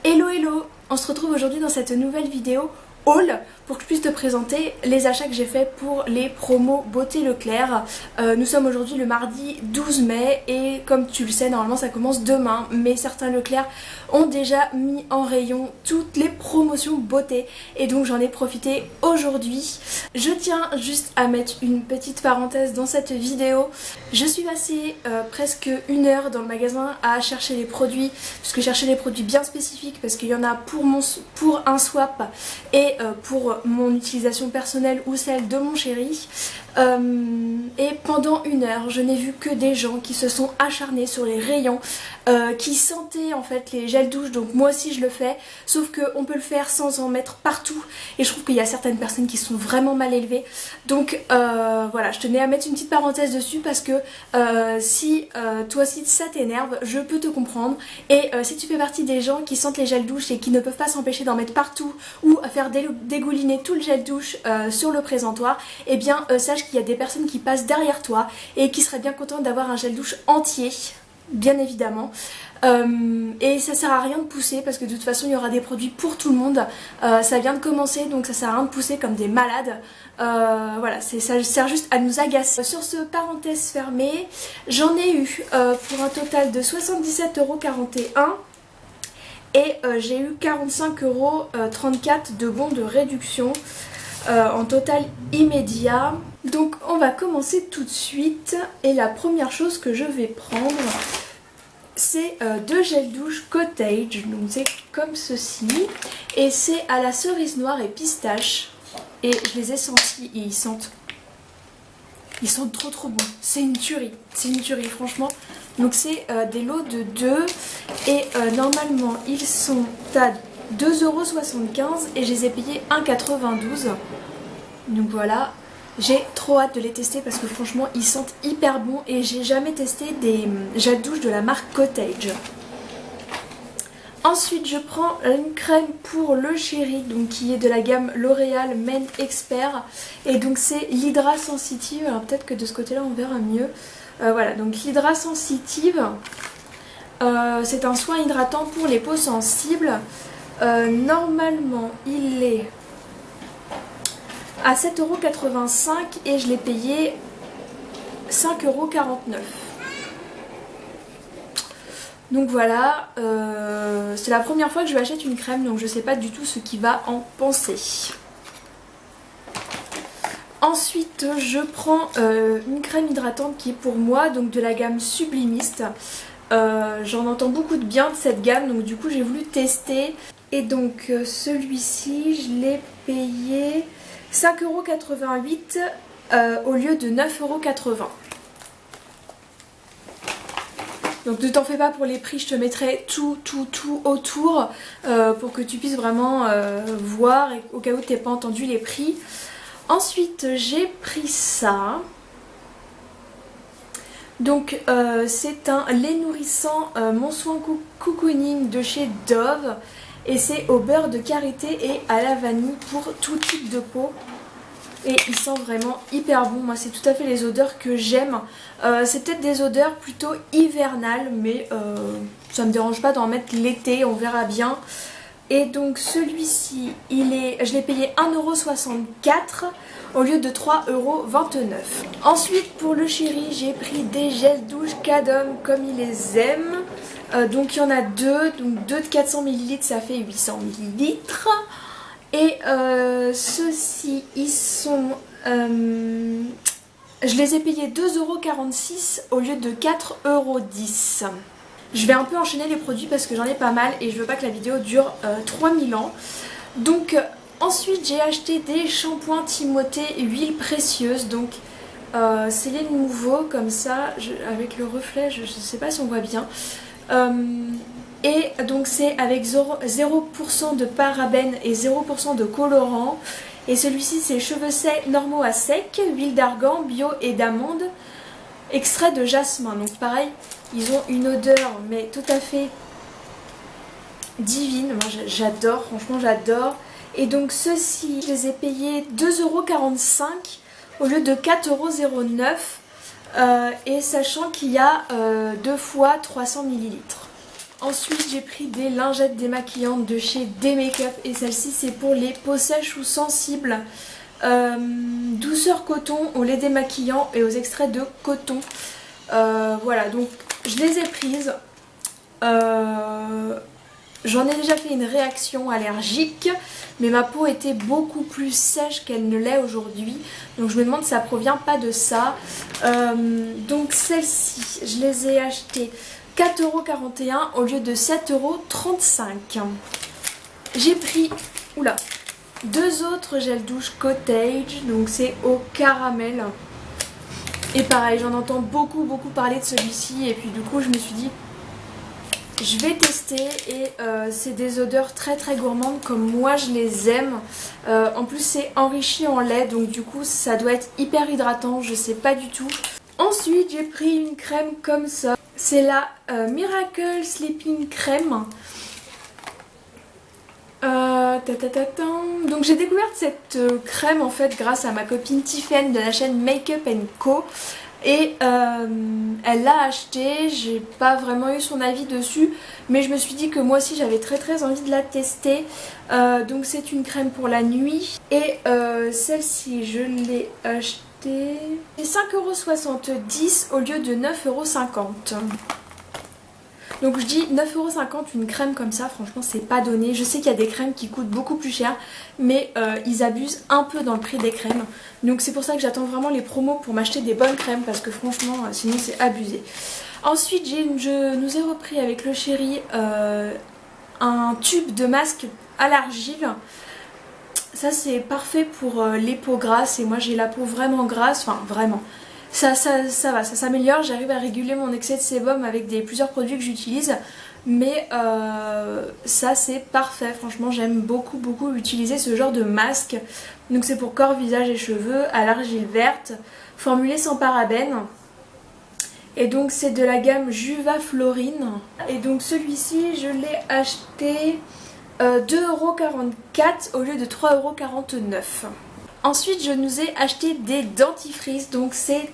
Hello hello, on se retrouve aujourd'hui dans cette nouvelle vidéo haul pour que je puisse te présenter les achats que j'ai fait pour les promos Beauté Leclerc. Nous sommes aujourd'hui le mardi 12 mai et comme tu le sais normalement ça commence demain, mais certains Leclerc ont déjà mis en rayon toutes les promotions beauté et donc j'en ai profité aujourd'hui. Je tiens juste à mettre une petite parenthèse dans cette vidéo. Je suis passée presque une heure dans le magasin à chercher les produits, puisque je cherchais des produits bien spécifiques parce qu'il y en a pour un swap et pour mon utilisation personnelle ou celle de mon chéri. Et pendant une heure je n'ai vu que des gens qui se sont acharnés sur les rayons, qui sentaient en fait les gels douche. Donc moi aussi je le fais, sauf qu'on peut le faire sans en mettre partout et je trouve qu'il y a certaines personnes qui sont vraiment mal élevées. Donc voilà, je tenais à mettre une petite parenthèse dessus parce que si toi aussi ça t'énerve, je peux te comprendre. Et si tu fais partie des gens qui sentent les gels douche et qui ne peuvent pas s'empêcher d'en mettre partout ou à faire dégouliner tout le gel douche sur le présentoir, et bien sache qu'il y a des personnes qui passent derrière toi et qui seraient bien contentes d'avoir un gel douche entier, bien évidemment. Et ça sert à rien de pousser parce que de toute façon il y aura des produits pour tout le monde. Ça vient de commencer donc ça sert à rien de pousser comme des malades. Voilà, ça sert juste à nous agacer. Sur ce, parenthèse fermée, j'en ai eu pour un total de 77,41 € et j'ai eu 45,34 € de bons de réduction en total immédiat. Donc on va commencer tout de suite et la première chose que je vais prendre, c'est deux gels douche Cottage, donc c'est comme ceci et c'est à la cerise noire et pistache et je les ai sentis et ils sentent trop bons, c'est une tuerie franchement. Donc c'est des lots de 2 et normalement ils sont à 2,75 € et je les ai payés 1,92 €. Donc voilà, j'ai trop hâte de les tester parce que franchement ils sentent hyper bon et j'ai jamais testé des gels douche de la marque Cottage. Ensuite je prends une crème pour le chéri, donc qui est de la gamme L'Oréal Men Expert et donc c'est l'Hydra Sensitive. Alors peut-être que de ce côté là on verra mieux. Voilà, donc l'Hydra Sensitive, c'est un soin hydratant pour les peaux sensibles. Normalement il est à 7,85 € et je l'ai payé 5,49 €. Donc voilà, c'est la première fois que je lui achète une crème, donc je sais pas du tout ce qu'il va en penser. Ensuite je prends une crème hydratante qui est pour moi, donc de la gamme Sublimiste. J'en entends beaucoup de bien de cette gamme, donc du coup j'ai voulu tester. Et donc celui-ci je l'ai payé 5,88 € au lieu de 9,80 €. Donc ne t'en fais pas pour les prix, je te mettrai tout autour pour que tu puisses vraiment voir et au cas où tu n'aies pas entendu les prix. Ensuite j'ai pris ça. Donc c'est un lait nourrissant Mon Soin Cocooning de chez Dove. Et c'est au beurre de karité et à la vanille pour tout type de peau. Et il sent vraiment hyper bon. Moi c'est tout à fait les odeurs que j'aime. C'est peut-être des odeurs plutôt hivernales, mais ça me dérange pas d'en mettre l'été, on verra bien. Et donc celui-ci, je l'ai payé 1,64 € au lieu de 3,29 €. Ensuite pour le chéri, j'ai pris des gels douche Cadom comme il les aime. Donc il y en a deux, donc 2 de 400 ml ça fait 800 ml. Et ceux-ci ils sont... je les ai payés 2,46 € au lieu de 4,10 €. Je vais un peu enchaîner les produits parce que j'en ai pas mal et je veux pas que la vidéo dure 3000 ans. Donc ensuite j'ai acheté des shampoings Timothée huile précieuse. Donc c'est les nouveaux comme ça, avec le reflet, je sais pas si on voit bien. Et donc c'est avec 0% de parabènes et 0% de colorant. Et celui-ci c'est cheveux normaux à sec, huile d'argan, bio et d'amande, extrait de jasmin. Donc pareil, ils ont une odeur mais tout à fait divine. Moi j'adore, franchement j'adore. Et donc ceux-ci, je les ai payés 2,45 € au lieu de 4,09 €. Et sachant qu'il y a 2 fois 300 ml. Ensuite j'ai pris des lingettes démaquillantes de chez D-Make-up et celle-ci c'est pour les peaux sèches ou sensibles. Douceur coton au lait démaquillant et aux extraits de coton. Voilà, donc je les ai prises. J'en ai déjà fait une réaction allergique, mais ma peau était beaucoup plus sèche qu'elle ne l'est aujourd'hui. Donc je me demande si ça provient pas de ça. Donc celles-ci, je les ai achetées 4,41 € au lieu de 7,35 €. J'ai pris deux autres gels douche Cottage, donc c'est au caramel. Et pareil, j'en entends beaucoup parler de celui-ci et puis du coup je me suis dit je vais tester et c'est des odeurs très gourmandes comme moi je les aime. En plus c'est enrichi en lait donc du coup ça doit être hyper hydratant, je sais pas du tout. Ensuite j'ai pris une crème comme ça, c'est la Miracle Sleeping Crème. Donc j'ai découvert cette crème en fait grâce à ma copine Tiffen de la chaîne Make Up & Co. Et elle l'a acheté, j'ai pas vraiment eu son avis dessus, mais je me suis dit que moi aussi j'avais très envie de la tester. Donc c'est une crème pour la nuit et celle-ci je l'ai achetée 5,70 € au lieu de 9,50 €. Donc je dis 9,50 € une crème comme ça, franchement c'est pas donné. Je sais qu'il y a des crèmes qui coûtent beaucoup plus cher, mais ils abusent un peu dans le prix des crèmes. Donc c'est pour ça que j'attends vraiment les promos pour m'acheter des bonnes crèmes, parce que franchement sinon c'est abusé. Ensuite je nous ai repris avec le chéri un tube de masque à l'argile. Ça c'est parfait pour les peaux grasses et moi j'ai la peau vraiment grasse, enfin vraiment. Ça va, ça s'améliore, j'arrive à réguler mon excès de sébum avec plusieurs produits que j'utilise. Mais ça c'est parfait, franchement j'aime beaucoup utiliser ce genre de masque. Donc c'est pour corps, visage et cheveux à l'argile verte, formulé sans parabènes. Et donc c'est de la gamme Juva Florine. Et donc celui-ci je l'ai acheté 2,44 € au lieu de 3,49 €. Ensuite je nous ai acheté des dentifrices, donc c'est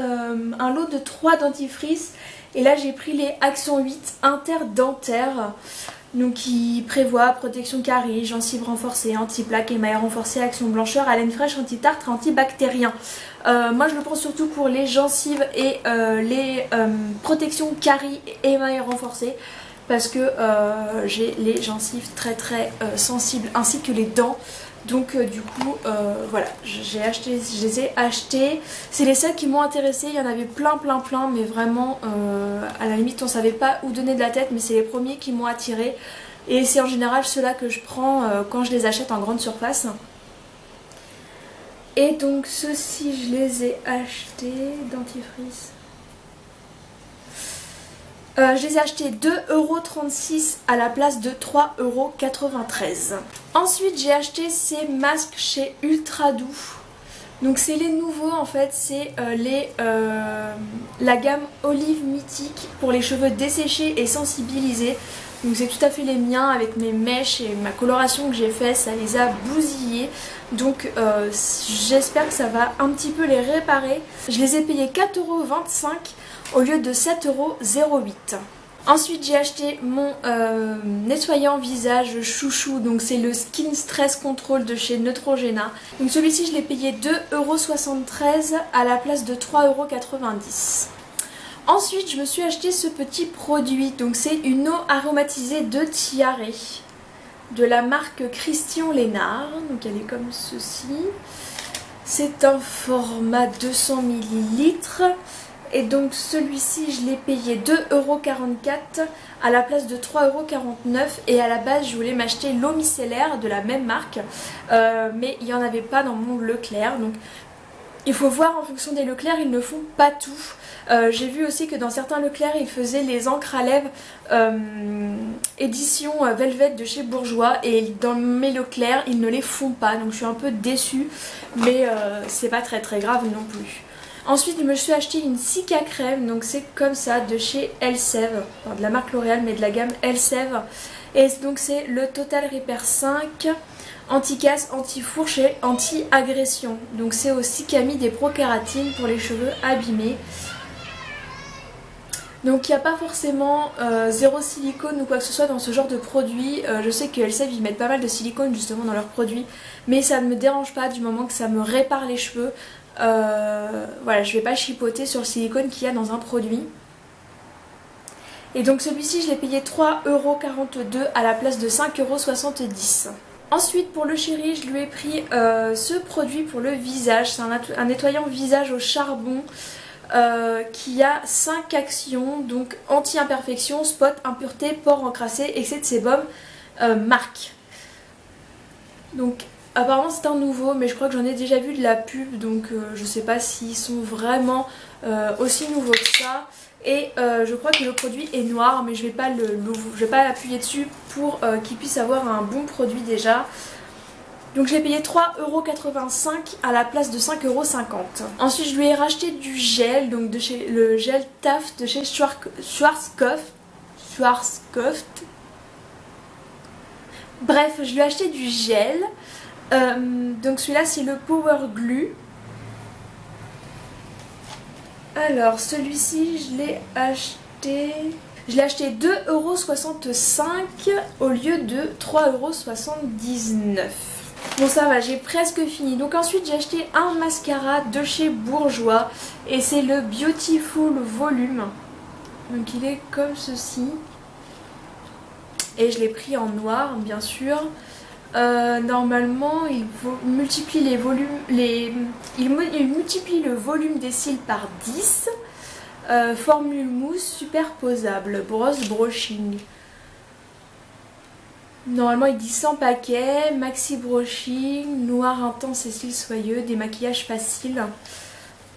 un lot de 3 dentifrices. Et là j'ai pris les Action 8 interdentaires, donc qui prévoient protection carie, gencives renforcées, anti-plaques, émail renforcé, action blancheur, haleine fraîche, anti-tartre, antibactérien. Moi je le prends surtout pour les gencives et les protections carie et émail renforcé, parce que j'ai les gencives très sensibles ainsi que les dents. Donc du coup voilà, je les ai achetés. C'est les seuls qui m'ont intéressé. Il y en avait plein mais vraiment à la limite on savait pas où donner de la tête, mais c'est les premiers qui m'ont attiré. Et c'est en général ceux-là que je prends quand je les achète en grande surface. Et donc ceux-ci je les ai achetés, dentifrice. Je les ai achetés 2,36 € à la place de 3,93 €. Ensuite j'ai acheté ces masques chez Ultra Doux. Donc c'est les nouveaux en fait, c'est la gamme Olive Mythique pour les cheveux desséchés et sensibilisés. Donc c'est tout à fait les miens, avec mes mèches et ma coloration que j'ai fait, ça les a bousillés. Donc j'espère que ça va un petit peu les réparer. Je les ai payés 4,25 € au lieu de 7,08 €. Ensuite j'ai acheté mon nettoyant visage chouchou, donc c'est le Skin Stress Control de chez Neutrogena. Donc celui-ci je l'ai payé 2,73 € à la place de 3,90 €. Ensuite je me suis acheté ce petit produit, donc c'est une eau aromatisée de Tiare de la marque Christian Lénard. Donc elle est comme ceci. C'est un format 200 ml. Et donc celui-ci je l'ai payé 2,44 € à la place de 3,49 €. Et à la base je voulais m'acheter l'eau micellaire de la même marque, mais il n'y en avait pas dans mon Leclerc. Donc il faut voir en fonction des Leclerc, ils ne font pas tout. J'ai vu aussi que dans certains Leclerc ils faisaient les encres à lèvres édition Velvet de chez Bourjois, et dans mes Leclerc ils ne les font pas, donc je suis un peu déçue, mais c'est pas très grave non plus. Ensuite je me suis acheté une Cica crème, donc c'est comme ça de chez Elseve, de la marque L'Oréal mais de la gamme Elseve. Et donc c'est le Total Repair 5, anti-casse, anti-fourche et anti-agression. Donc c'est aussi qui a mis des prokératines pour les cheveux abîmés. Donc il n'y a pas forcément zéro silicone ou quoi que ce soit dans ce genre de produit. Je sais que Elseve ils mettent pas mal de silicone justement dans leurs produits, mais ça ne me dérange pas du moment que ça me répare les cheveux. Voilà, je vais pas chipoter sur le silicone qu'il y a dans un produit. Et donc celui-ci je l'ai payé 3,42€ à la place de 5,70€. Ensuite pour le chéri je lui ai pris ce produit pour le visage. C'est un nettoyant visage au charbon. Qui a 5 actions, donc anti-imperfection, spot, impureté, pores encrassés, excès de sébum, marque. Donc apparemment c'est un nouveau, mais je crois que j'en ai déjà vu de la pub, donc je sais pas s'ils sont vraiment aussi nouveaux que ça. Et je crois que le produit est noir, mais je vais pas l'appuyer dessus pour qu'il puisse avoir un bon produit déjà. Donc je l'ai payé 3,85€ à la place de 5,50€. Ensuite je lui ai racheté du gel, donc le gel Taft de chez Schwarzkopf. Bref, je lui ai acheté du gel. Donc celui-là c'est le Power Glue. Alors celui-ci je l'ai acheté 2,65€ au lieu de 3,79€. Bon ça va, j'ai presque fini. Donc ensuite j'ai acheté un mascara de chez Bourjois et c'est le Beautiful Volume. Donc il est comme ceci. Et je l'ai pris en noir bien sûr. Normalement il multiplie les volumes, il multiplie le volume des cils par 10. Formule mousse superposable, brosse brushing. Normalement il dit 100 paquets, maxi brushing, noir intense et cils soyeux, démaquillage facile.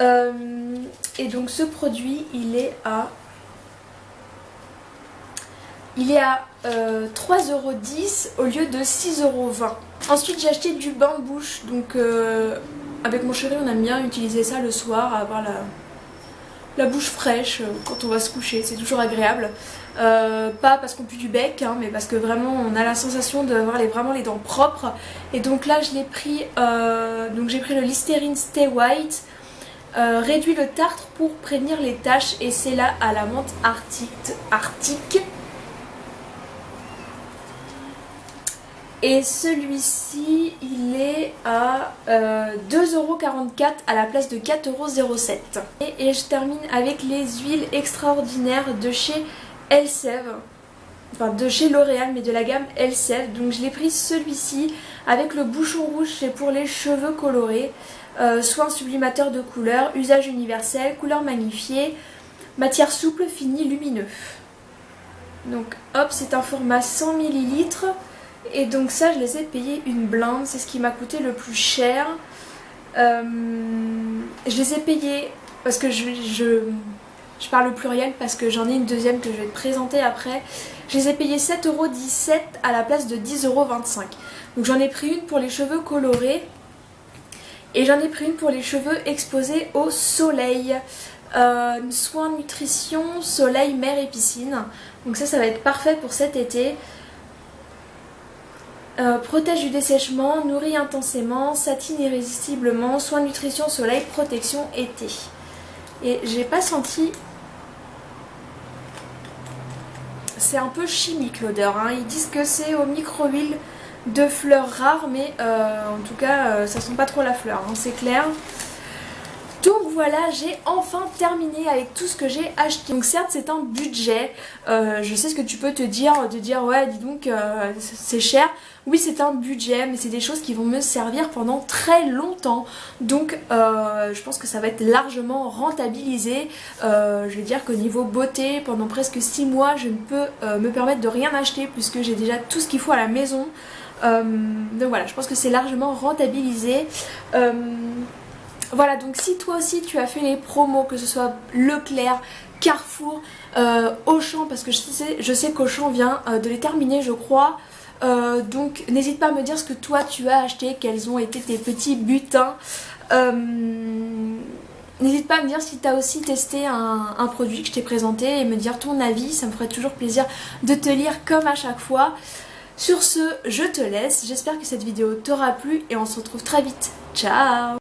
Et donc ce produit il est à 3,10€ au lieu de 6,20€. Ensuite j'ai acheté du bain de bouche, donc avec mon chéri on aime bien utiliser ça le soir, avoir la bouche fraîche quand on va se coucher, c'est toujours agréable. Pas parce qu'on pue du bec, hein, mais parce que vraiment on a la sensation d'avoir vraiment les dents propres. Et donc là je l'ai pris, donc j'ai pris le Listerine Stay White, réduit le tartre pour prévenir les taches et c'est là à la menthe arctique. Et celui-ci il est à 2,44€ à la place de 4,07€. Et je termine avec les huiles extraordinaires de chez Elseve, enfin de chez L'Oréal mais de la gamme Elseve. Donc je l'ai pris celui-ci avec le bouchon rouge, c'est pour les cheveux colorés, soin sublimateur de couleur, usage universel, couleur magnifiée, matière souple, fini, lumineux. Donc hop, c'est un format 100 ml et donc ça je les ai payés une blinde, c'est ce qui m'a coûté le plus cher. Je les ai payés parce que je parle au pluriel parce que j'en ai une deuxième que je vais te présenter après. Je les ai payés 7,17€ à la place de 10,25€. Donc j'en ai pris une pour les cheveux colorés et j'en ai pris une pour les cheveux exposés au soleil. Soins nutrition, soleil, mer et piscine. Donc ça va être parfait pour cet été. Protège du dessèchement, nourrit intensément, satine irrésistiblement, soins nutrition, soleil, protection été. Et j'ai pas senti... C'est un peu chimique l'odeur, hein. Ils disent que c'est au micro-huile de fleurs rares, mais en tout cas ça sent pas trop la fleur, hein, c'est clair. Donc voilà, j'ai enfin terminé avec tout ce que j'ai acheté. Donc certes c'est un budget, je sais ce que tu peux te dire ouais dis donc c'est cher. Oui c'est un budget mais c'est des choses qui vont me servir pendant très longtemps. Donc je pense que ça va être largement rentabilisé. Je vais dire qu'au niveau beauté, pendant presque 6 mois je ne peux me permettre de rien acheter puisque j'ai déjà tout ce qu'il faut à la maison. Donc voilà, je pense que c'est largement rentabilisé. Voilà, donc si toi aussi tu as fait les promos, que ce soit Leclerc, Carrefour, Auchan, parce que je sais qu'Auchan vient de les terminer je crois, donc n'hésite pas à me dire ce que toi tu as acheté, quels ont été tes petits butins. N'hésite pas à me dire si tu as aussi testé un produit que je t'ai présenté et me dire ton avis, ça me ferait toujours plaisir de te lire comme à chaque fois. Sur ce, je te laisse, j'espère que cette vidéo t'aura plu et on se retrouve très vite. Ciao!